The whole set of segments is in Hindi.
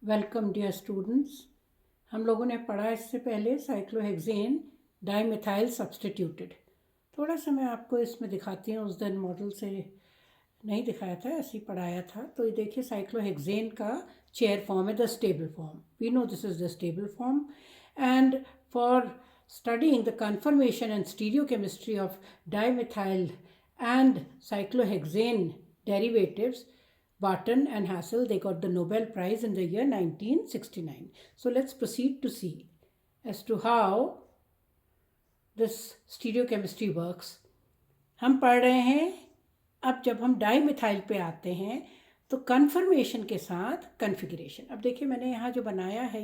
Welcome dear students. हम लोगों ने पढ़ा इससे पहले साइक्लोहेक्सेन डाइमिथाइल सब्स्टिट्यूटेड। थोड़ा सा मैं आपको इसमें दिखाती हूँ, उस दिन मॉडल से नहीं दिखाया था, ऐसे ही पढ़ाया था। तो ये देखिए साइक्लोहेक्सेन का चेयर फॉर्म है, the stable form. We know this is the stable form and for studying the conformation and stereochemistry of dimethyl and cyclohexane derivatives, Barton and Hassel, they got the Nobel Prize in the year 1969. So let's proceed to see as to how this stereochemistry works. हम पढ़ रहे हैं, अब जब हम डाइमिथाइल पे आते हैं तो कन्फर्मेशन के साथ कन्फिगरेशन। अब देखिए मैंने यहाँ जो बनाया है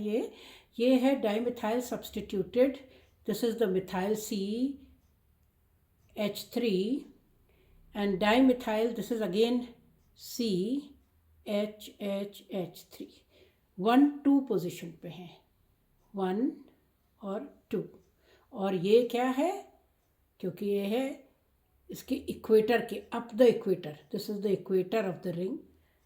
ये है dimethyl substituted. This is the methyl CH3 and dimethyl, this is again CHHH3। 1-2 position पे हैं, 1 और 2। और ये क्या है, क्योंकि ये है इसके इक्वेटर के up the equator, this is the equator of the ring,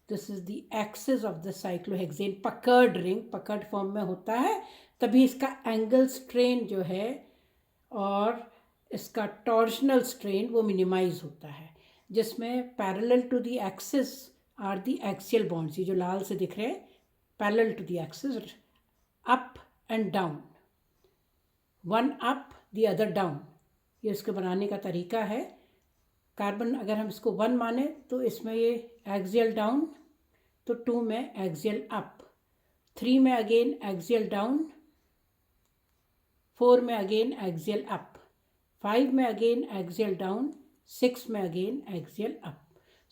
this is the axis of the cyclohexane. Puckered ring, puckered form में होता है, तभी इसका एंगल स्ट्रेन जो है और इसका टॉर्शनल स्ट्रेन वो मिनिमाइज होता है, जिसमें parallel to the axis are the axial bonds. ये जो लाल से दिख रहे हैं parallel to the axis, up and down, one up the other down. ये इसके बनाने का तरीका है। कार्बन अगर हम इसको 1 माने तो इसमें ये एक्सियल डाउन, तो 2 में एक्सियल अप, 3 में अगेन एक्सियल डाउन, 4 में अगेन एक्सियल अप, 5 में अगेन एक्सियल डाउन, 6 में again axial up.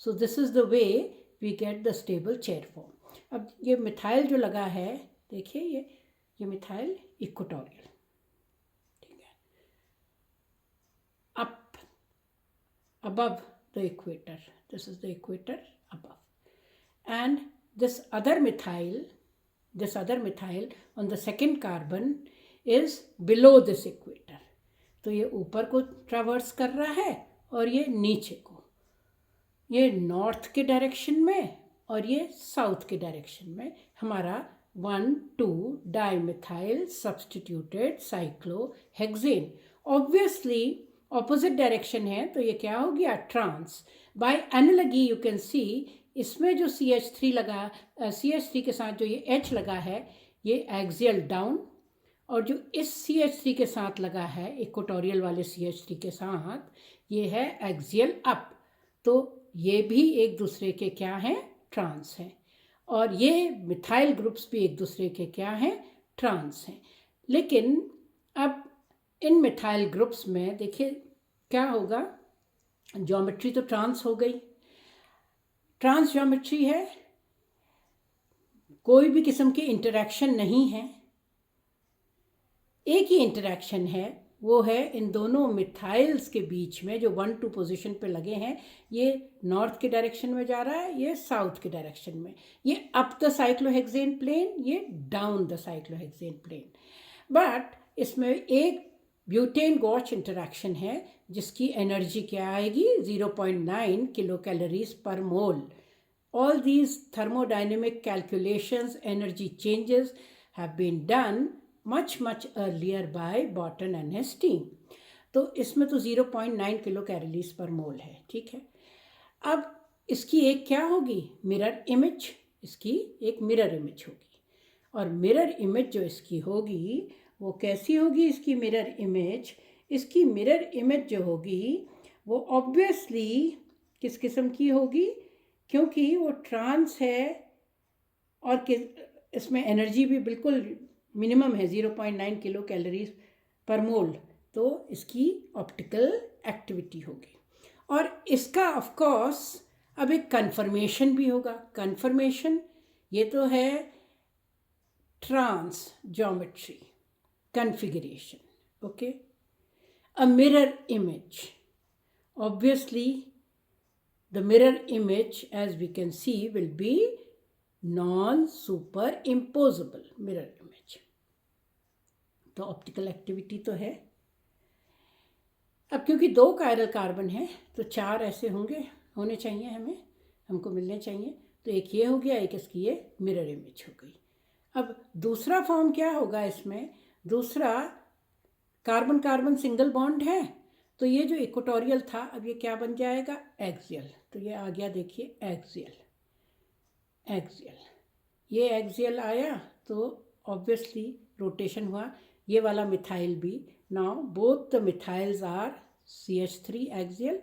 So this is the way we get the stable chair form. अब ये मिथाइल जो लगा है, देखिए ये मिथाइल इक्वेटोरियल, ठीक है, up above the equator, this is the equator above, and this other methyl on the second carbon is below this equator। तो ये ऊपर को ट्रैवर्स कर रहा है और ये नीचे को, ये नॉर्थ के डायरेक्शन में और ये साउथ के डायरेक्शन में हमारा 1,2 dimethyl substituted cyclohexane. Obviously opposite direction है, तो ये क्या हो गया, trans. By analogy you can see, इसमें जो CH3 लगा, CH3 के साथ जो ये H लगा है ये एक्सियल डाउन, और जो इस CH3 के साथ लगा है, इक्वेटोरियल वाले CH3 के साथ, ये है एक्सियल अप। तो ये भी एक दूसरे के क्या हैं, ट्रांस हैं, और ये मिथाइल ग्रुप्स भी एक दूसरे के क्या हैं, ट्रांस हैं। लेकिन अब इन मिथाइल ग्रुप्स में देखिए क्या होगा, ज्योमेट्री तो ट्रांस हो गई, ट्रांस ज्योमेट्री है, कोई भी किस्म की इंटरेक्शन नहीं है, एक ही इंटरेक्शन है, वो है इन दोनों मिथाइल्स के बीच में जो 1-2 पोजीशन पे लगे हैं। ये नॉर्थ के डायरेक्शन में जा रहा है, ये साउथ के डायरेक्शन में, ये अप द साइक्लोहेक्सेन प्लेन, ये down the cyclohexane plane. But इसमें एक ब्यूटेन गॉच इंटरेक्शन है जिसकी एनर्जी क्या आएगी, 0.9 किलो कैलोरीज पर mole. All these thermodynamic calculations, energy changes have been done much earlier by Barton and his team। तो इसमें तो 0.9 किलो कैलोरीज पर मोल है, ठीक है। अब इसकी एक क्या होगी, मिरर इमेज, इसकी एक मिरर इमेज होगी, और मिरर इमेज जो इसकी होगी वो कैसी होगी, इसकी मिरर इमेज, इसकी मिरर इमेज जो होगी वो ऑब्वियसली किस किस्म की होगी, क्योंकि वो ट्रांस है और इसमें एनर्जी भी बिल्कुल मिनिमम है, 0.9 किलो कैलोरीज पर मोल, तो इसकी ऑप्टिकल एक्टिविटी होगी। और इसका ऑफ कोर्स अब एक कन्फर्मेशन भी होगा। कन्फर्मेशन ये तो है trans geometry, configuration, okay, a mirror image. Obviously the mirror image, as we can see, will be non-superimposable mirror image। तो ऑप्टिकल एक्टिविटी तो है। अब क्योंकि 2 कायरल कार्बन है तो 4 ऐसे होने चाहिए, हमको मिलने चाहिए। तो एक ये हो गया, एक इसकी ये मिरर इमेज हो गई। अब दूसरा फॉर्म क्या होगा इसमें, दूसरा कार्बन कार्बन सिंगल बॉन्ड है, तो ये जो इक्वेटोरियल था अब ये क्या बन जाएगा, एक्सियल। तो ये आ गया देखिए एक्सियल, एक्सियल, ये एक्सियल आया तो ऑब्वियसली रोटेशन हुआ, ये वाला मिथाइल भी। Now both the methyls are CH3 axial,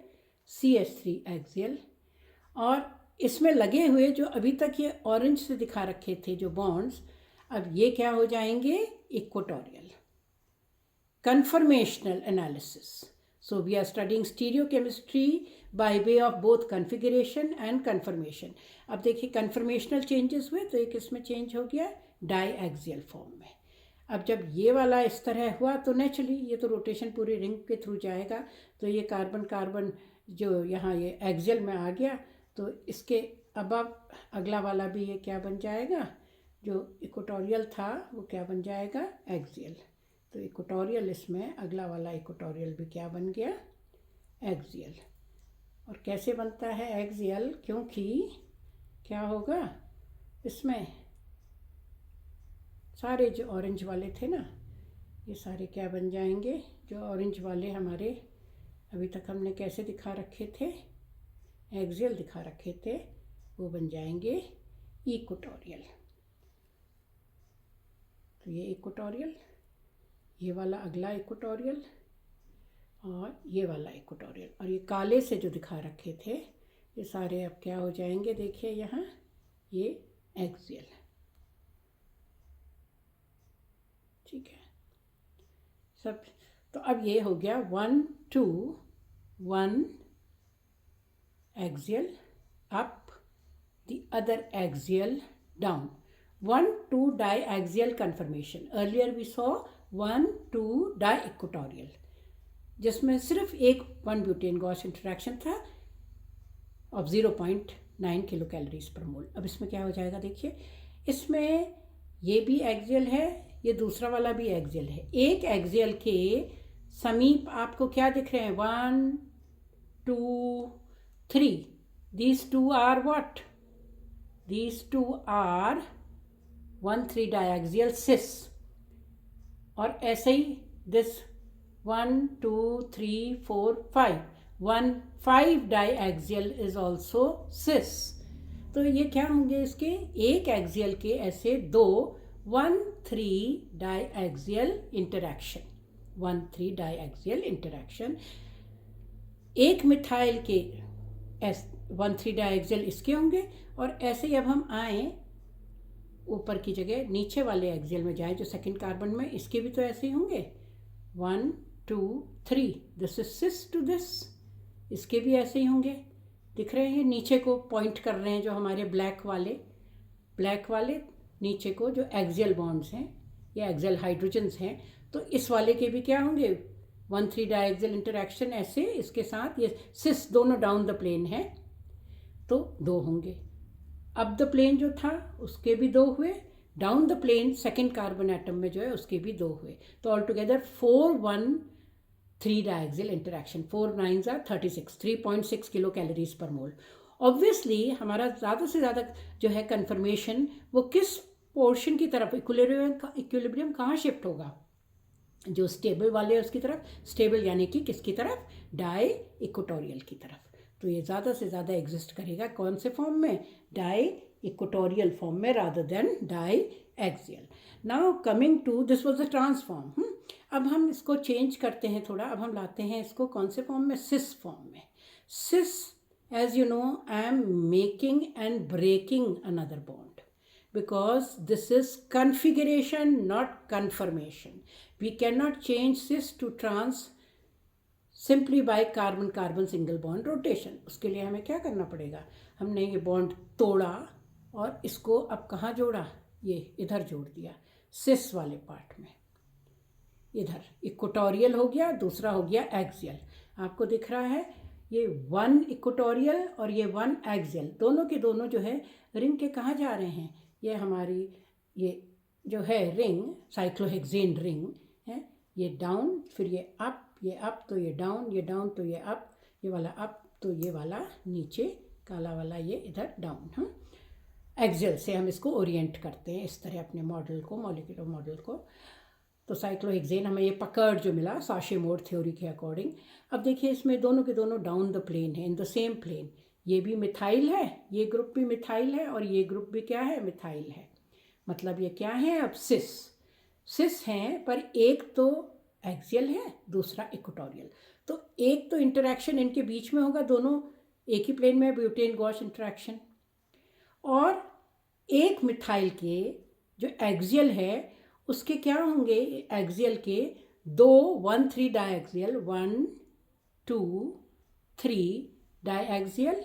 CH3 axial. और इसमें लगे हुए जो अभी तक ये ऑरेंज से दिखा रखे थे जो बॉन्ड्स, अब ये क्या हो जाएंगे, equatorial. Conformational analysis. So we are studying stereochemistry by way of both configuration and conformation. अब देखिए conformational changes हुए तो एक इसमें चेंज हो गया डाईएक्सियल फॉर्म में। अब जब ये वाला इस तरह हुआ तो नेचुरली ये तो रोटेशन पूरी रिंग के थ्रू जाएगा, तो ये कार्बन कार्बन जो यहाँ ये एक्सियल में आ गया, तो इसके अब अगला वाला भी ये क्या बन जाएगा, जो इक्वेटोरियल था वो क्या बन जाएगा, एक्सियल। तो इक्वेटोरियल इसमें अगला वाला इक्वेटोरियल भी क्या बन गया, एक्सियल। और कैसे बनता है एक्सियल, क्योंकि क्या होगा इसमें सारे जो ऑरेंज वाले थे ना, ये सारे क्या बन जाएंगे, जो ऑरेंज वाले हमारे अभी तक हमने कैसे दिखा रखे थे, एक्सियल दिखा रखे थे, वो बन जाएंगे इक्वेटोरियल। तो ये इक्वेटोरियल, ये वाला अगला इक्वेटोरियल और ये वाला इक्वेटोरियल, और ये काले से जो दिखा रखे थे ये सारे अब क्या हो जाएंगे, देखिए यहाँ ये एक्सियल। ठीक है सब। तो अब ये हो गया 1 2 1 axial up, the other axial down, 1 2 diaxial conformation. Earlier we saw 1 2 diequatorial, जिसमें सिर्फ एक 1 ब्यूटेन गॉस इंटरेक्शन था ऑफ 0.9 किलो कैलोरीज पर मोल। अब इसमें क्या हो जाएगा, देखिए इसमें ये भी एक्सियल है, ये दूसरा वाला भी एक्सियल है। एक एक्सियल के समीप आपको क्या दिख रहे हैं, 1 2 3, these two are what, these two are 1 3 डाईएक्सियल सिस। और ऐसे ही दिस 1 2 3 4 5, 1 5 डाईएक्सियल इज ऑल्सो सिस। तो ये क्या होंगे इसके, एक एक्सियल के ऐसे दो 1 3 डाईएक्सियल इंटरैक्शन, 1 3 डाईएक्सियल इंटरैक्शन। एक मिथाइल के 1 3 डाईएक्सियल इसके होंगे, और ऐसे ही अब हम आए ऊपर की जगह नीचे वाले एक्सियल में जाए जो सेकंड कार्बन में, इसके भी तो ऐसे ही होंगे 1 2 3, this is cis to this, इसके भी ऐसे ही होंगे। दिख रहे हैं नीचे को पॉइंट कर रहे हैं जो हमारे ब्लैक वाले नीचे को जो एक्सियल बॉन्ड्स हैं या एक्सियल हाइड्रोजन्स हैं, तो इस वाले के भी क्या होंगे 1 3 डाईएक्सियल इंटरैक्शन ऐसे, इसके साथ ये सिस दोनों डाउन द प्लेन है तो 2 होंगे। अप द प्लेन जो था उसके भी 2 हुए, down the plane second carbon atom में जो है उसके भी 2 हुए, तो all together 4 1 3 diaxial interaction, 4 9s are 36, 3.6 kilo calories पर मोल। ऑब्वियसली हमारा ज़्यादा से ज़्यादा जो है कन्फर्मेशन वो किस पोर्शन की तरफ, इक्विलिब्रियम कहाँ शिफ्ट होगा, जो स्टेबल वाले है उसकी तरफ, स्टेबल यानी कि किसकी तरफ, डाई इक्वेटोरियल की तरफ। तो ये ज़्यादा से ज़्यादा एग्जिस्ट करेगा कौन से फॉर्म में, डाई इक्वेटोरियल फॉर्म में rather than di axial. Now coming to this was the trans form. अब हम इसको चेंज करते हैं थोड़ा, अब हम लाते हैं इसको कौन से फॉर्म में, सिस फॉर्म में। Cis as you know I am making and breaking another bond because this is configuration not conformation. We cannot change cis to trans simply by carbon carbon single bond rotation. उसके लिए हमें क्या करना पड़ेगा, हमने ये बॉन्ड तोड़ा और इसको अब कहाँ जोड़ा, ये इधर जोड़ दिया सिस वाले पार्ट में, इधर इक्वेटोरियल हो गया, दूसरा हो गया एक्सियल। आपको दिख रहा है ये 1 इक्वेटोरियल और ये 1 एक्सियल, दोनों के दोनों जो है रिंग के कहाँ जा रहे हैं, ये हमारी ये जो है रिंग साइक्लोहेक्सेन रिंग है, ये डाउन फिर ये अप तो ये डाउन तो ये अप, ये वाला अप तो ये वाला नीचे, काला वाला ये इधर डाउन। एक्सियल से हम इसको ओरिएंट करते हैं इस तरह अपने मॉडल को, मॉलिक्यूलर मॉडल को। तो साइक्लोहेक्सेन हमें ये पकड़ जो मिला साशे-मोर थ्योरी के अकॉर्डिंग। अब देखिए इसमें दोनों के दोनों डाउन द प्लेन है, इन द सेम प्लेन। ये भी मिथाइल है, ये ग्रुप भी मिथाइल है, और ये ग्रुप भी क्या है, मिथाइल है। मतलब ये क्या है अब, सिस हैं, पर एक तो एक्सियल है, दूसरा इक्वेटोरियल। तो एक तो इंटरेक्शन इनके बीच में होगा, दोनों एक ही प्लेन में, ब्यूटेन गॉस इंटरेक्शन। और एक मिथाइल के जो एक्सियल है उसके क्या होंगे, एक्सियल के दो 1,3 डायएक्सियल, 1 2 3 डायएक्सियल,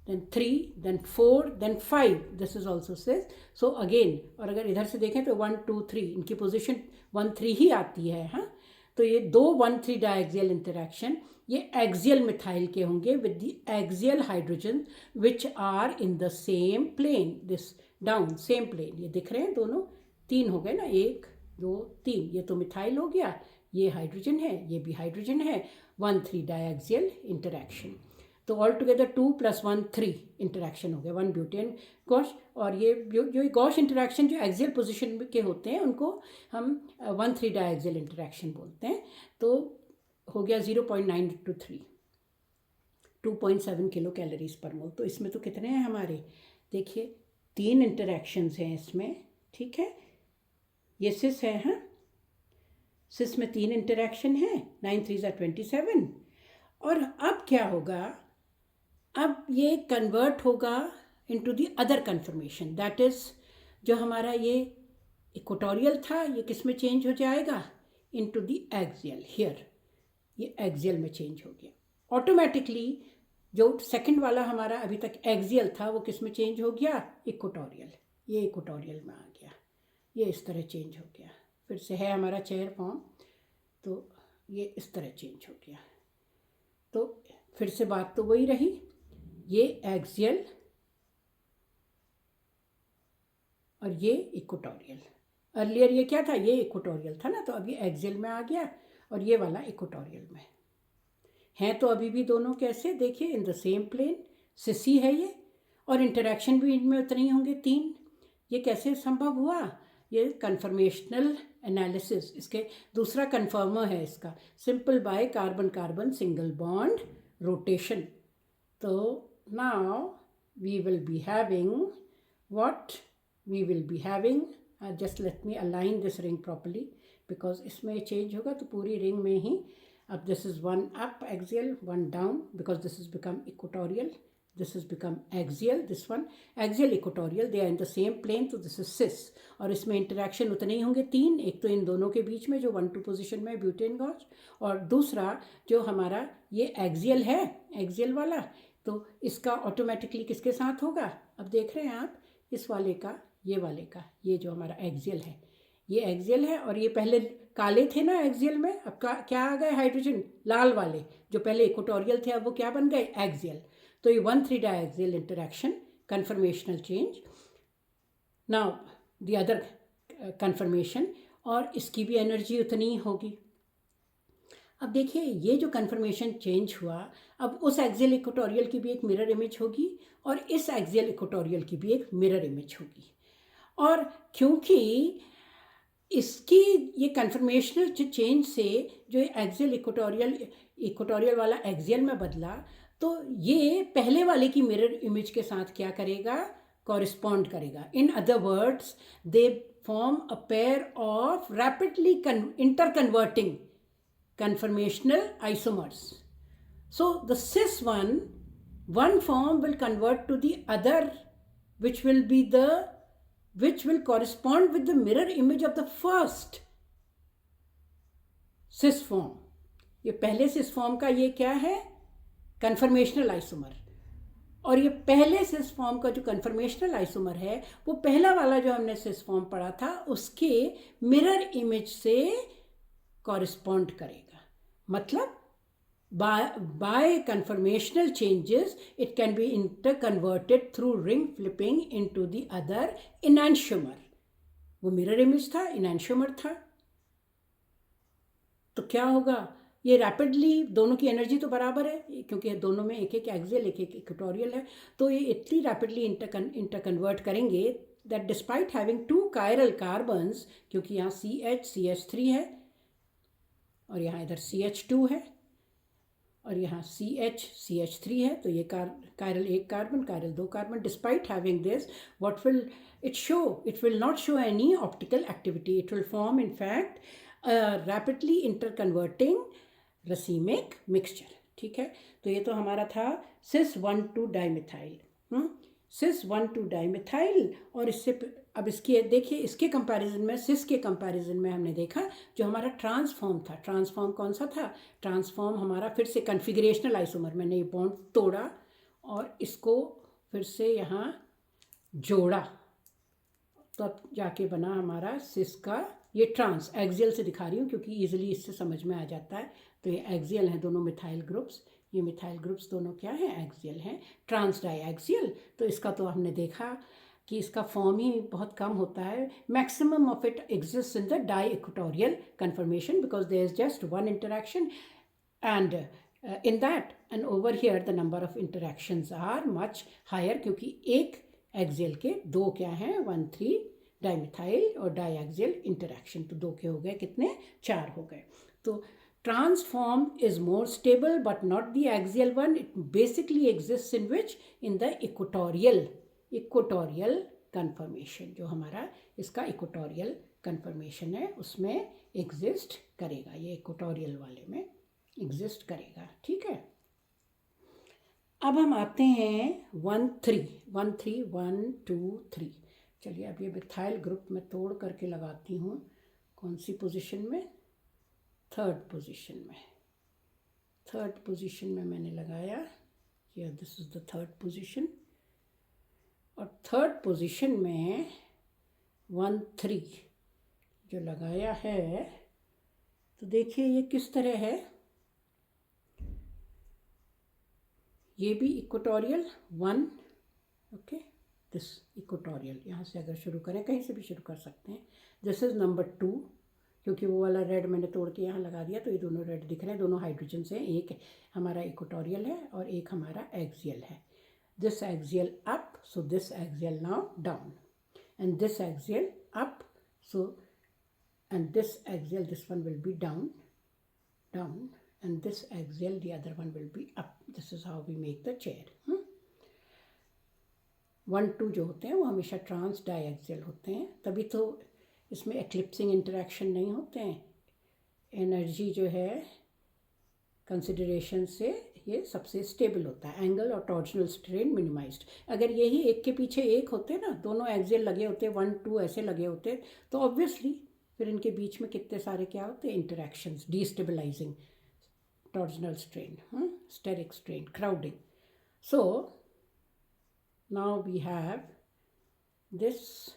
then 3 then 4 then 5, this is also cis. So again, और अगर इधर से देखें तो 1 2 3 इनकी पोजीशन 1 3 ही आती है। हाँ, तो ये दो 1 3 डायएक्सियल इंटरेक्शन ये एक्सियल मिथाइल के होंगे with the axial hydrogen which are in the same plane, this down same plane. ये दिख रहे हैं दोनों, तीन हो गए ना, 1 2 3। ये तो मिथाइल हो गया, ये हाइड्रोजन है, ये भी हाइड्रोजन है, 1 3 डायएक्सियल इंटरेक्शन। तो ऑल टुगेदर 2 + 1 3 इंटरेक्शन हो गया, 1 ब्यूटेन गॉश। और ये जो गॉश इंटरेक्शन जो एक्सियल पोजीशन के होते हैं उनको हम 1 3 डायएक्सियल इंटरेक्शन बोलते हैं। तो हो गया 0.9 × 3, 2.7 किलो कैलोरीज पर मोल। तो इसमें तो कितने हैं हमारे, देखिए 3 इंटरेक्शंस हैं इसमें, ठीक है। ये सिस है, हाँ, सिस में 3 इंटरेक्शन है, 9 3 = 27। और अब क्या होगा, अब ये कन्वर्ट होगा into the other conformation, that is जो हमारा ये इक्वेटोरियल था ये किस में चेंज हो जाएगा, इनटू द एक्सियल। हियर ये एक्सियल में चेंज हो गया ऑटोमेटिकली। जो सेकंड वाला हमारा अभी तक एक्सियल था वो किस में चेंज हो गया, इक्वेटोरियल। ये इक्वेटोरियल में आ गया, ये इस तरह चेंज हो गया। फिर से है हमारा चेयर फॉर्म, तो ये इस तरह चेंज हो गया। तो फिर से बात तो वही रही, ये एक्सियल और ये इक्वेटोरियल। अर्लियर ये क्या था, ये इक्वेटोरियल था ना, तो अब ये एक्सियल में आ गया और ये वाला इक्वेटोरियल में हैं। तो अभी भी दोनों कैसे, देखिए इन द सेम प्लेन, सिसी है ये, और इंटरेक्शन भी इनमें उतने ही होंगे 3। ये कैसे संभव हुआ, ये कन्फर्मेशनल एनालिसिस, इसके दूसरा कन्फर्मर है इसका, simple by carbon carbon single bond rotation. तो now we will be having what, we will be having, just let me align this ring properly, because इसमें चेंज होगा तो पूरी रिंग में ही। अब this is 1 up axial, 1 down, because this is become equatorial, this has become axial, this one axial equatorial, they are in the same plane, तो this is cis। और इसमें इंटरेक्शन उतने ही होंगे 3, एक तो इन दोनों के बीच में जो 1 2 पोजीशन में ब्यूटेन गॉस, और दूसरा जो हमारा ये एक्सियल है, एक्सियल वाला, तो इसका ऑटोमेटिकली किसके साथ होगा। अब देख रहे हैं आप इस वाले का, ये वाले का, ये जो हमारा एक्सियल है ये एक्सियल है, और ये पहले काले थे ना एक्सियल में, अब क्या आ गए हाइड्रोजन, लाल वाले जो पहले इक्वेटोरियल थे अब वो क्या बन गए, एक्सियल। तो ये 1 3 diaxial interaction, conformational change. Now the other conformation, और इसकी भी एनर्जी उतनी ही होगी। अब देखिए ये जो कन्फर्मेशन चेंज हुआ, अब उस एक्सियल इक्वेटोरियल की भी एक मिरर इमेज होगी और इस एक्सियल इक्वेटोरियल की भी एक मिरर इमेज होगी। और क्योंकि इसकी ये कन्फर्मेशनल चेंज से जो एक्सियल इक्वेटोरियल वाला एक्सियल में बदला, तो ये पहले वाले की मिरर इमेज के साथ क्या करेगा, कॉरिस्पॉन्ड करेगा। In other words they form a pair of rapidly inter converting conformational isomers. So the cis one form will convert to the other, which will correspond with the mirror image of the first cis form। ये पहले cis form का ये क्या है, कन्फर्मेशनल आइसोमर, और ये पहले सिस फॉर्म का जो कन्फर्मेशनल आइसोमर है वो पहला वाला जो हमने सिस फॉर्म पढ़ा था उसके मिरर इमेज से कॉरिस्पॉन्ड करेगा। मतलब by conformational changes it can be interconverted through ring flipping into the other enantiomer। वो मिरर इमेज था, enantiomer था। तो क्या होगा, ये रैपिडली, दोनों की एनर्जी तो बराबर है क्योंकि दोनों में एक एक एक्सियल एक एक इक्वेटोरियल है, तो ये इतनी रैपिडली इंटरकन्वर्ट करेंगे that despite having two chiral carbons, क्योंकि यहाँ CH3 है और यहाँ इधर CH2 है और यहाँ CH3 है, तो ये कायरल एक कार्बन, कायरल दो carbon. Despite having this, what will it show? It will not show any optical activity. It will form in fact a rapidly interconverting racemic mixture. ठीक है, तो ये तो हमारा था cis 1,2 डाइमिथाइल. cis 1,2 dimethyl. और इससे अब इसकी देखिए, इसके कंपैरिजन में, सिस के कंपैरिजन में हमने देखा जो हमारा ट्रांसफॉर्म था. ट्रांसफॉर्म कौन सा था? ट्रांसफॉर्म हमारा फिर से कन्फिगरेशनल आइसोमर. मैंने ये बॉन्ड तोड़ा और इसको फिर से यहाँ जोड़ा, तब जाके बना हमारा सिस का. ये ट्रांस एक्सियल से दिखा रही हूँ क्योंकि ईजिली इससे समझ में आ जाता है. तो ये एक्सियल हैं दोनों मिथाइल ग्रुप्स. ये मिथाइल ग्रुप्स दोनों क्या हैं? एक्सियल हैं. Trans diaxial. तो इसका तो हमने देखा कि इसका फॉर्म ही बहुत कम होता है. Maximum of it exist in the diequatorial conformation because there is just one interaction and in that, and over here the number of interactions are much higher क्योंकि एक एक्सियल के दो क्या हैं? 1,3 डाइमिथाइल और डाईएक्सियल इंटरेक्शन. तो दो के हो गए कितने? 4 हो गए. तो trans form is more stable but not the axial one. It basically exist in which? In the equatorial conformation. जो हमारा इसका इक्वेटोरियल कन्फर्मेशन है उसमें एग्जिस्ट करेगा, ये इक्वेटोरियल वाले में एग्जिस्ट करेगा. ठीक है, अब हम आते हैं 1,3 1, 2, 3. चलिए अब ये मिथाइल ग्रुप में तोड़ करके लगाती हूँ. कौन सी पोजीशन में? थर्ड पोजीशन में. थर्ड पोजीशन में मैंने लगाया. ये this is the third position. और थर्ड पोजीशन में 1,3 जो लगाया है, तो देखिए ये किस तरह है. ये भी इक्वेटोरियल 1. Okay, this equatorial. यहाँ से अगर शुरू करें, कहीं से भी शुरू कर सकते हैं. दिस इज़ नंबर 2 क्योंकि वो वाला रेड मैंने तोड़ के यहाँ लगा दिया, तो ये दोनों रेड दिख रहे हैं. दोनों हाइड्रोजन से, एक हमारा इक्वेटोरियल है और एक हमारा एक्सियल है. This axial up, so this axial now down, and this axial up, so and this axial, this one will be down, and this axial, the other one will be up. This is how we make the chair. 1, 2 जो होते हैं वो हमेशा ट्रांस डाईएक्सियल होते हैं, तभी तो इसमें एक्लिप्सिंग इंटरेक्शन नहीं होते हैं. एनर्जी जो है कंसिडरेशन से ये सबसे स्टेबल होता है. एंगल और टॉर्जनल स्ट्रेन मिनिमाइज्ड. अगर यही एक के पीछे एक होते ना, दोनों एक्सियल लगे होते, 1, 2 ऐसे लगे होते, तो ऑब्वियसली फिर इनके बीच में कितने सारे क्या होते? Interactions. Destabilising, torsional strain, steric strain, crowding. So now we have this.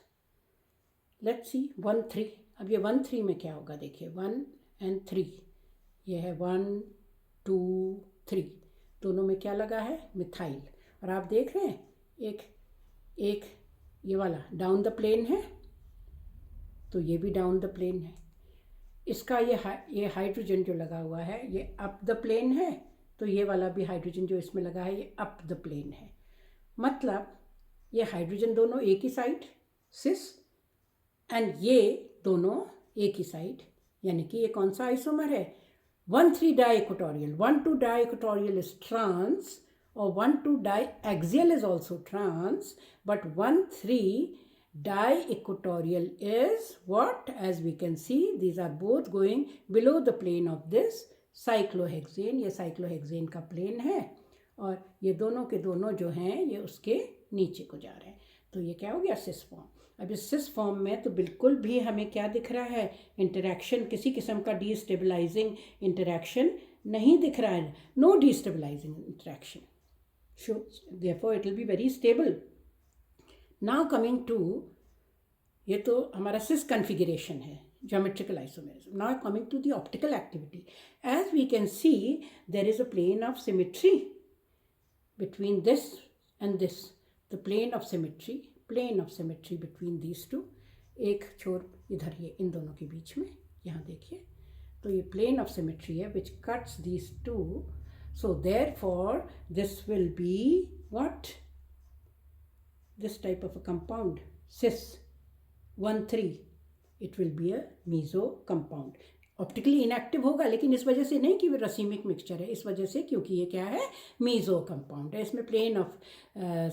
Let's see 1, 3. अब ये 1, 3 में क्या होगा? देखिए 1 and 3. ये है 1, 2, 3. दोनों में क्या लगा है? मिथाइल. और आप देख रहे हैं एक ये वाला डाउन द प्लेन है, तो ये भी डाउन द प्लेन है. इसका ये हाइड्रोजन जो लगा हुआ है ये अप द प्लेन है, तो ये वाला भी हाइड्रोजन जो इसमें लगा है ये अप द प्लेन है. मतलब ये हाइड्रोजन दोनों एक ही साइड सिस, एंड ये दोनों एक ही साइड, यानी कि ये कौन सा आइसोमर है? 1,3 diequatorial. 1, 2 diequatorial is trans, और 1, 2 diaxial is also trans, but 1, 3 di-equatorial is what? As we can see, these are both going below the plane of this cyclohexane. ये cyclohexane का plane है और ये दोनों के दोनों जो हैं ये उसके नीचे को जा रहे हैं. तो ये क्या हो गया? Cis form. अब इस सिस फॉर्म में तो बिल्कुल भी हमें क्या दिख रहा है? इंटरेक्शन, किसी किस्म का डीस्टेबलाइजिंग इंटरेक्शन नहीं दिख रहा है. No destabilising interaction. Therefore it will be very stable. Now coming to, ये तो हमारा सिस कन्फिगरेशन है, geometrical isomerism. Now coming to the optical activity. As we can see, there is a plane of symmetry between this and this. The plane of symmetry between these two. एक छोर इधर, ये इन दोनों के बीच में, यहाँ देखिए, तो तो ये प्लेन ऑफ सिमेट्री है विच cuts these two. So therefore this will be what, this type of a compound, cis 1,3, it will be a meso compound. Optically inactive होगा, लेकिन इस वजह से नहीं कि वो रसीमिक मिक्सचर है, इस वजह से क्योंकि ये क्या है, मीजो कंपाउंड है. इसमें प्लेन ऑफ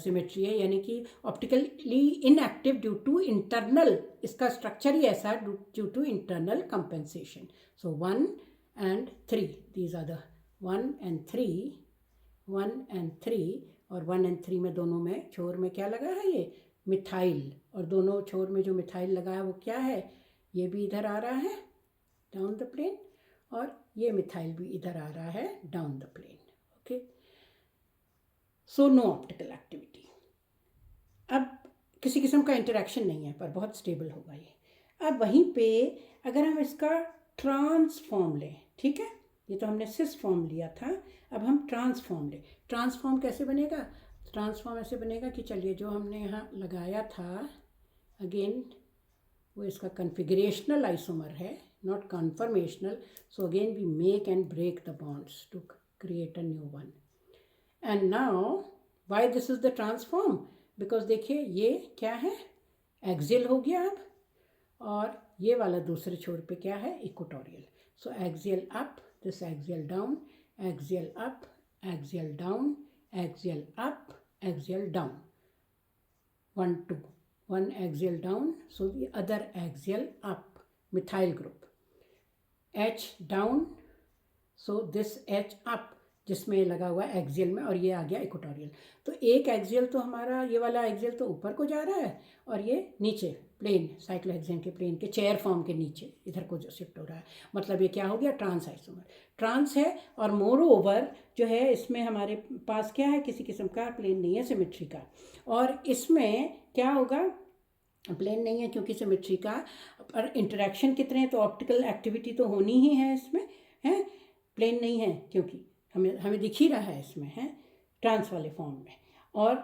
सिमेट्री है, यानी कि optically inactive due to internal, इसका स्ट्रक्चर ही ऐसा due to internal compensation. So 1 and 3, these are the 1 and 3, 1 and 3, और 1 and 3 में दोनों में छोर में क्या लगा है, ये मिथाइल, और दोनों छोर में जो मिथाइल लगा है वो क्या है, ये भी इधर आ रहा है डाउन द प्लेन, और ये मिथाइल भी इधर आ रहा है down the plane. Okay, so no optical activity. अब किसी किस्म का इंटरेक्शन नहीं है, पर बहुत स्टेबल होगा ये. अब वहीं पे अगर हम इसका ट्रांसफॉर्म लें, ठीक है, ये तो हमने सिस फॉर्म लिया था, अब हम ट्रांसफॉर्म लें. ट्रांसफॉर्म कैसे बनेगा, ट्रांसफॉर्म ऐसे बनेगा कि चलिए जो हमने यहाँ लगाया था, अगेन वो इसका कन्फिगरेशनल आइसोमर है, not conformational. So again we make and break the bonds to create a new one. And now why this is the transform? Because देखिए ये क्या है, एक्सियल हो गया अब, और ये वाला दूसरे छोर पे क्या है, equatorial. So axial up, this axial down, axial up, axial down, axial up, axial down, 1 2, 1 axial down, so the other axial up, methyl group. H down, so this H up, जिसमें ये लगा हुआ है एक्सियल में, और ये आ गया इक्वेटोरियल. तो एक एक्सियल तो हमारा ये वाला एक्सियल तो ऊपर को जा रहा है, और ये नीचे प्लेन, साइक्लोहेक्सेन के प्लेन के चेयर फॉर्म के नीचे इधर को जो शिफ्ट हो रहा है. मतलब ये क्या हो गया, ट्रांस आइसोमर. ट्रांस है, और मोर ओवर जो है इसमें हमारे पास क्या है, किसी किस्म का प्लेन नहीं है सिमेट्री का. और इसमें क्या होगा, प्लेन नहीं है क्योंकि सिमेट्री का, पर इंटरेक्शन कितने हैं, तो ऑप्टिकल एक्टिविटी तो होनी ही है इसमें, है. प्लेन नहीं है क्योंकि हमें दिख ही रहा है इसमें, है, ट्रांस वाले फॉर्म में. और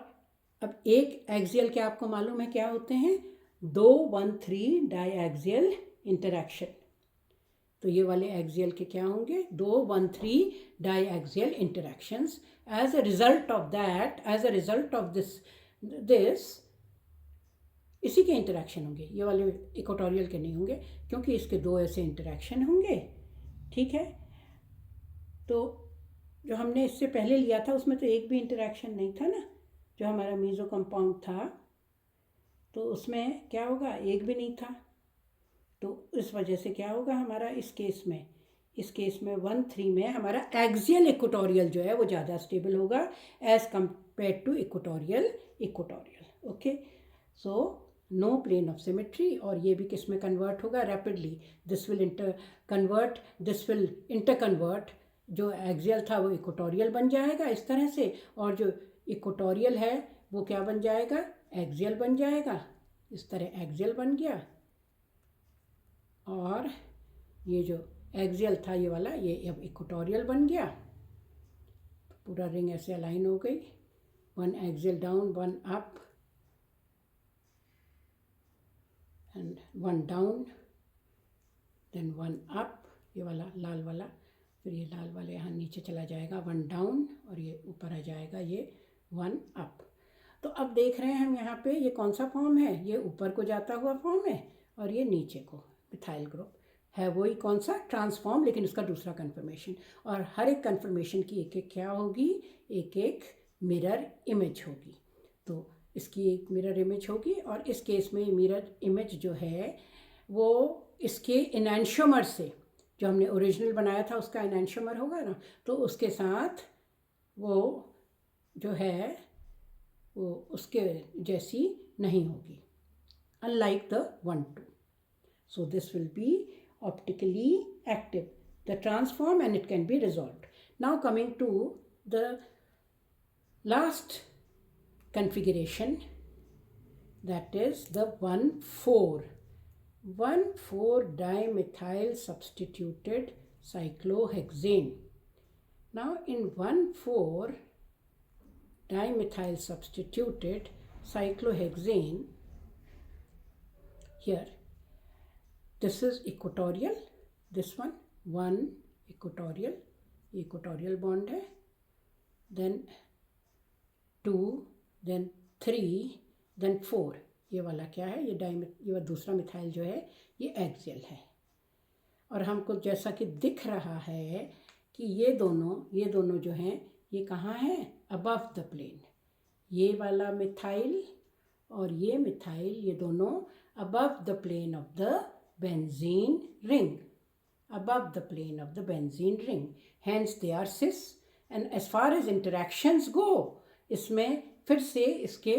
अब एक एक्सियल क्या आपको मालूम है क्या होते हैं, 2 1 3 डाई एक्सियल इंटरेक्शन. तो ये वाले एक्सियल के क्या होंगे, 2 1 3 diaxial interactions. As a result of that, as a result of this इसी के इंटरेक्शन होंगे, ये वाले इक्वेटोरियल के नहीं होंगे, क्योंकि इसके 2 ऐसे इंटरेक्शन होंगे. ठीक है, तो जो हमने इससे पहले लिया था उसमें तो एक भी इंटरेक्शन नहीं था ना, जो हमारा मीजो कंपाउंड था, तो उसमें क्या होगा, एक भी नहीं था. तो इस वजह से क्या होगा हमारा इस केस में, 1 3 में हमारा एक्सियल इक्वेटोरियल जो है वो ज़्यादा स्टेबल होगा as compare to equatorial. Okay, so no plane of symmetry. और ये भी किस में कन्वर्ट होगा, rapidly. This will interconvert. जो एक्सियल था वो इक्वेटोरियल बन जाएगा इस तरह से, और जो इक्वेटोरियल है वो क्या बन जाएगा, एक्सियल बन जाएगा. इस तरह एक्सियल बन गया, और ये जो एक्सियल था ये वाला, ये अब इक्वेटोरियल बन गया. पूरा रिंग ऐसे अलाइन हो गई, 1 axial down, 1 up, and 1 down, then 1 up, ये वाला लाल वाला, फिर ये लाल वाले यहाँ नीचे चला जाएगा, 1 डाउन, और ये ऊपर आ जाएगा ये 1 अप. तो अब देख रहे हैं हम यहाँ पे ये कौन सा फॉर्म है, ये ऊपर को जाता हुआ फॉर्म है, और ये नीचे को मिथाइल ग्रुप है, वही कौन सा, ट्रांसफॉर्म, लेकिन उसका दूसरा कन्फर्मेशन. और हर एक कन्फर्मेशन की एक एक क्या होगी, एक एक मिरर इमेज होगी. तो इसकी एक मिरर इमेज होगी, और इस केस में मिरर इमेज जो है वो इसके इनैंशियोमर से, जो हमने ओरिजिनल बनाया था उसका इनैंशियोमर होगा ना, तो उसके साथ वो जो है वो उसके जैसी नहीं होगी, unlike the 1 2. So this will be optically active, the trans form, and it can be resolved. Now coming to the last configuration, that is the 1,4 dimethyl substituted cyclohexane. Now in 1,4 dimethyl substituted cyclohexane, here this is equatorial, this one, 1 equatorial bond है, देन 2, देन 3, देन 4। ये वाला क्या है, ये दूसरा मिथाइल जो है ये एक्सियल है। और हमको जैसा कि दिख रहा है कि ये दोनों जो हैं ये कहाँ हैं, अबव द प्लेन। ये वाला मिथाइल और ये मिथाइल, ये दोनों above the plane of the benzene ring, above the plane of the benzene ring, hence they are cis। and as far as interactions go, इसमें फिर से इसके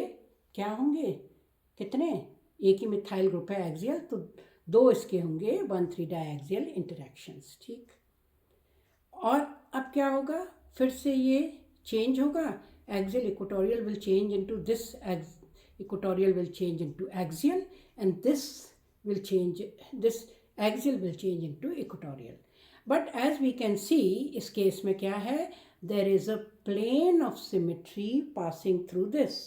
क्या होंगे, कितने, एक ही मिथाइल ग्रुप है एक्सियल, तो 2 इसके होंगे 1,3 डायएक्सियल इंटरेक्शंस, ठीक। और अब क्या होगा, फिर से ये चेंज होगा, axial equatorial will change into this, equatorial will change into axial, and this will change, this axial will change into equatorial। but as we can see, इस केस में क्या है, there is a plane of symmetry passing through this।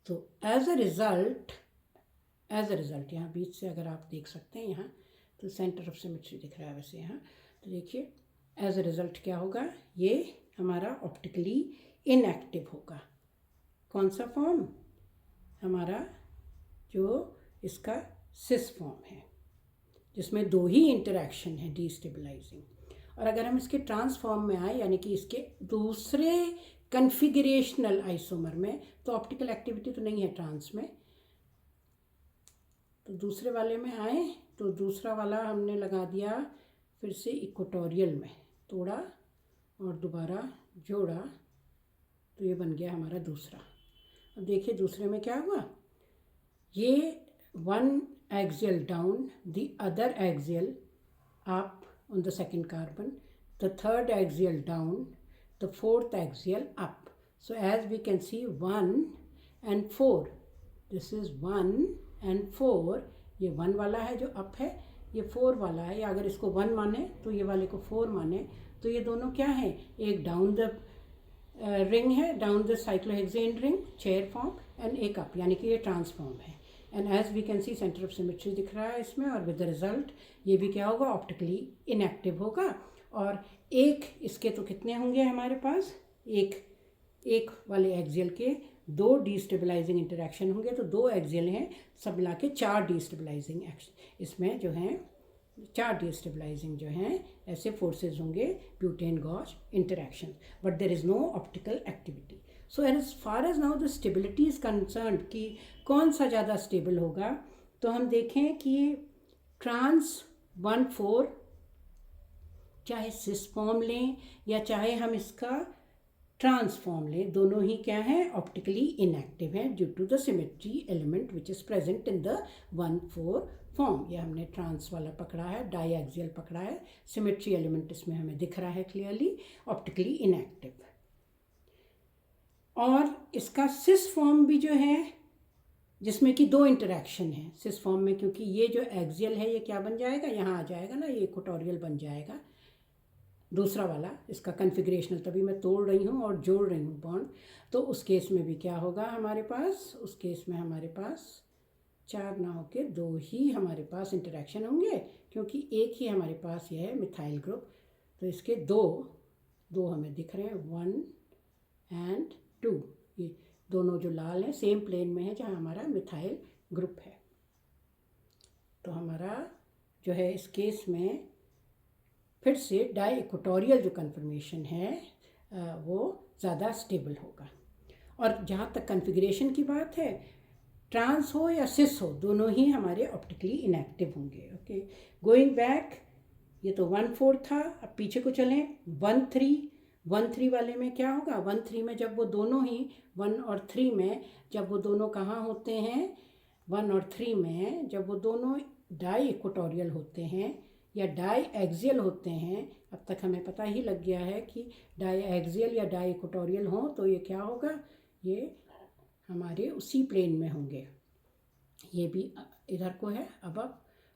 तो as a result यहाँ बीच से अगर आप देख सकते हैं, यहाँ तो सेंटर ऑफ सिमेट्री दिख रहा है वैसे यहाँ, तो देखिए as a result क्या होगा, ये हमारा ऑप्टिकली इनएक्टिव होगा। कौन सा फॉर्म, हमारा जो इसका सिस फॉर्म है, जिसमें 2 ही इंटरेक्शन है डीस्टेबलाइजिंग। और अगर हम इसके ट्रांसफॉर्म में आए, यानी कि इसके दूसरे कन्फिगरेशनल आइसोमर में, तो ऑप्टिकल एक्टिविटी तो नहीं है ट्रांस में, तो दूसरे वाले में आए तो दूसरा वाला हमने लगा दिया फिर से इक्वेटोरियल में, तोड़ा और दोबारा जोड़ा, तो ये बन गया हमारा दूसरा। अब देखिए दूसरे में क्या हुआ, ये 1 axial down, the other axial up on the second carbon, the third axial down, the fourth axial up। so as we can see 1 and 4, this is 1 and 4, ये 1 वाला है जो अप है, ये 4 वाला है, या अगर इसको 1 माने तो ये वाले को 4 माने, तो ये दोनों क्या है, एक डाउन द रिंग है, down the cyclohexane ring chair form, and एक अप, यानी कि ये ट्रांसफॉर्म है। And as we can see centre of symmetry दिख रहा है इसमें, और विद द रिजल्ट ये भी क्या होगा, ऑप्टिकली इनएक्टिव होगा। और एक इसके तो कितने होंगे हमारे पास, एक वाले एक्सियल के 2 डिस्टेबलाइजिंग इंटरेक्शन होंगे, तो 2 एक्सियल हैं, सब मिला के 4 डिस्टेबलाइजिंग एक्शन, इसमें जो हैं 4 डिस्टेबलाइजिंग जो हैं ऐसे फोर्सेस होंगे, butane gauche interaction, but there is no optical activity. So as far as now the stability is concern, कि कौन सा ज़्यादा स्टेबल होगा, तो हम देखें कि ट्रांस 1,4 चाहे सिस फॉर्म लें या चाहे हम इसका ट्रांसफॉर्म लें, दोनों ही क्या हैं, ऑप्टिकली इनएक्टिव हैं due to the symmetry element which is present in the 1,4 form. ये हमने ट्रांस वाला पकड़ा है, डायएक्सियल पकड़ा है, सिमेट्री एलिमेंट इसमें हमें दिख रहा है क्लियरली, ऑप्टिकली इनएक्टिव। और इसका सिस फॉर्म भी जो है, जिसमें कि 2 इंटरेक्शन है सिस फॉर्म में, क्योंकि ये जो एक्सियल है ये क्या बन जाएगा, यहाँ आ जाएगा ना, ये इक्वेटोरियल बन जाएगा दूसरा वाला, इसका कन्फिग्रेशनल, तभी मैं तोड़ रही हूँ और जोड़ रही हूँ बॉन्ड। तो उस केस में भी क्या होगा हमारे पास, उस केस में हमारे पास 4 ना होके 2 ही हमारे पास इंटरेक्शन होंगे, क्योंकि एक ही हमारे पास ये है मिथाइल ग्रुप। तो इसके 2 हमें दिख रहे हैं, 1 and 2, ये दोनों जो लाल हैं सेम प्लेन में है जहाँ हमारा मिथाइल ग्रुप है। तो हमारा जो है इस केस में फिर से डाई इक्वेटोरियल जो कन्फर्मेशन है वो ज़्यादा स्टेबल होगा। और जहाँ तक कन्फिग्रेशन की बात है, ट्रांस हो या सिस हो, दोनों ही हमारे ऑप्टिकली इनएक्टिव होंगे। ओके, गोइंग बैक, ये तो 1,4 था, अब पीछे को चलें 1,3 वाले में क्या होगा, 1,3 में जब वो दोनों ही 1 और 3 में, जब वो दोनों कहाँ होते हैं, 1 और 3 में जब वो दोनों डाई इक्वेटोरियल होते हैं या डाई एक्सियल होते हैं, अब तक हमें पता ही लग गया है कि डाई एक्सियल या डाई इक्वेटोरियल हों तो ये क्या होगा, ये हमारे उसी प्लेन में होंगे। ये भी इधर को है अबव,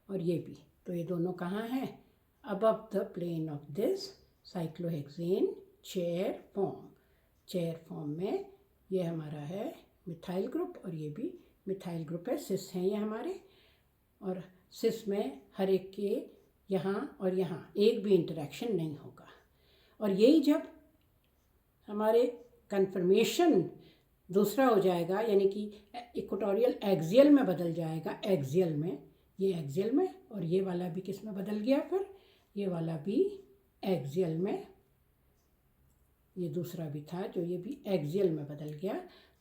और ये भी, तो ये दोनों कहाँ हैं, above the plane of this cyclohexane chair form में ये हमारा है मिथाइल ग्रुप, और ये भी मिथाइल ग्रुप है, सिस हैं ये हमारे। और सिस में हर एक के यहाँ और यहाँ एक भी इंटरेक्शन नहीं होगा। और यही जब हमारे कन्फर्मेशन दूसरा हो जाएगा, यानी कि इक्वेटोरियल एक्सियल में बदल जाएगा, एक्सियल में, ये एक्सियल में, और ये वाला भी किस में बदल गया, फिर ये वाला भी एक्सियल में, ये दूसरा भी था जो ये भी एक्सियल में बदल गया।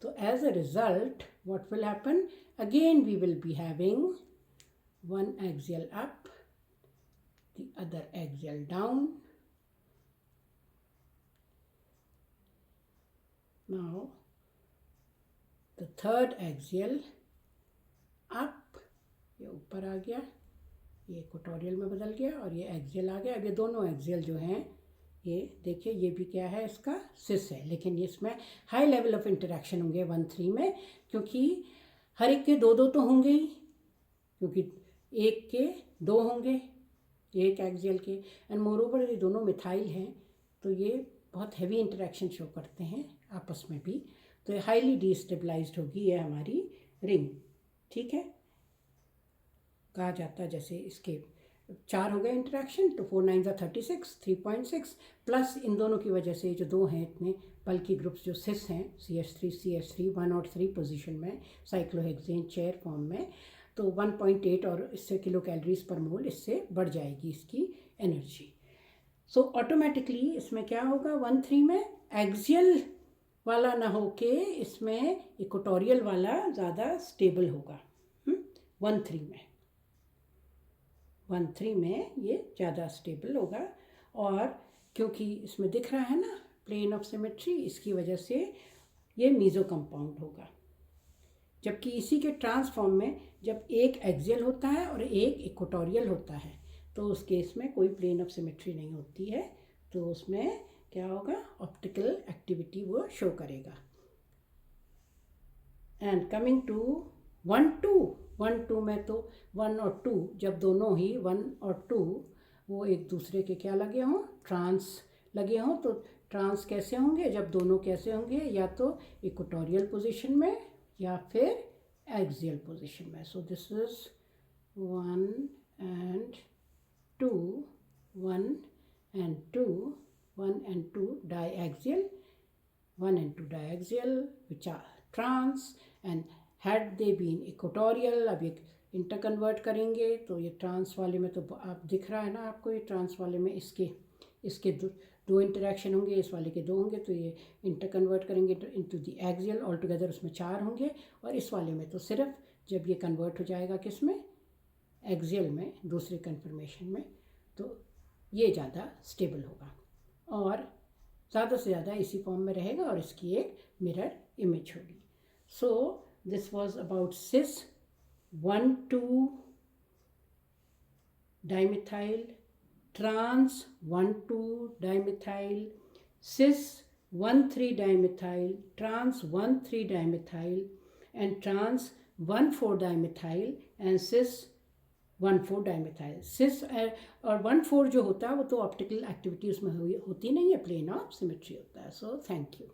तो as a result what will happen, again we will be having one axial up, the other axial down. Now the third axial up, ये ऊपर आ गया, ये इक्वेटोरियल में बदल गया और ये एक्सियल आ गया। अब ये दोनों एक्सियल जो हैं, ये देखिए ये भी क्या है, इसका सिस है, लेकिन ये इसमें हाई लेवल ऑफ इंटरेक्शन होंगे 1-3 में, क्योंकि हर एक के दो दो तो होंगे ही, क्योंकि एक के दो होंगे, एक एक्सियल के, एंड मोर ओवर ये दोनों मिथाइल हैं, तो ये बहुत हैवी इंटरेक्शन शो करते हैं आपस में भी, तो ये हाईली डिस्टेबलाइज्ड होगी ये हमारी रिंग। ठीक है, कहा जाता है जैसे इसके 4 हो गए इंटरेक्शन, तो 4 9 36, 3.6 प्लस इन दोनों की वजह से जो दो हैं इतने बल्कि ग्रुप्स जो सिस हैं, CH3 CH3 1 और 3 पोजीशन में साइक्लोहेक्सेन चेयर फॉर्म में, तो 1.8 और इससे किलो कैलोरीज पर मोल इससे बढ़ जाएगी इसकी एनर्जी। सो ऑटोमेटिकली इसमें क्या होगा, 1-3 में एक्सियल वाला ना होके इसमें इक्वेटोरियल वाला ज़्यादा स्टेबल होगा। 1-3 में 1-3 में ये ज़्यादा स्टेबल होगा, और क्योंकि इसमें दिख रहा है ना प्लेन ऑफ सिमेट्री, इसकी वजह से ये मीज़ो कंपाउंड होगा। जबकि इसी के ट्रांसफॉर्म में जब एक एक्सियल होता है और एक इक्वेटोरियल होता है, तो उस केस में कोई प्लेन ऑफ सिमेट्री नहीं होती है, तो उसमें क्या होगा, ऑप्टिकल एक्टिविटी वो शो करेगा। एंड कमिंग टू 1-2 में, तो 1 और 2 जब दोनों ही 1 और 2 वो एक दूसरे के क्या लगे हों, ट्रांस लगे हों, तो ट्रांस कैसे होंगे, जब दोनों कैसे होंगे, या तो इक्वेटोरियल पोजीशन में या फिर एक्सियल पोजीशन में। सो this is 1 and 2, 1 and 2, 1 and 2 diaxial, 1 and 2 diaxial which are trans, and had they been equatorial, अब ये इंटर कन्वर्ट करेंगे, तो ये ट्रांस वाले में तो आप दिख रहा है ना आपको, ये ट्रांस वाले में इसके दो इंटरेक्शन होंगे, इस वाले के 2 होंगे, तो ये इंटर कन्वर्ट करेंगे into the axial, all together उसमें 4 होंगे, और इस वाले में तो सिर्फ जब ये कन्वर्ट हो जाएगा किस में, एक्सियल में, दूसरे कन्फर्मेशन में, तो ये ज़्यादा स्टेबल होगा और ज़्यादा से ज़्यादा इसी फॉर्म में रहेगा, और इसकी एक मिरर इमेज होगी। So this was about cis 1,2 dimethyl, trans 1,2 dimethyl, cis 1,3 dimethyl, trans 1,3 dimethyl, and trans 1,4 dimethyl, and cis 1,4 dimethyl। सिस और 1,4 जो होता है वो तो ऑप्टिकल एक्टिविटी उसमें होती नहीं है, प्लेन ऑफ सिमेट्री होता है। So thank you.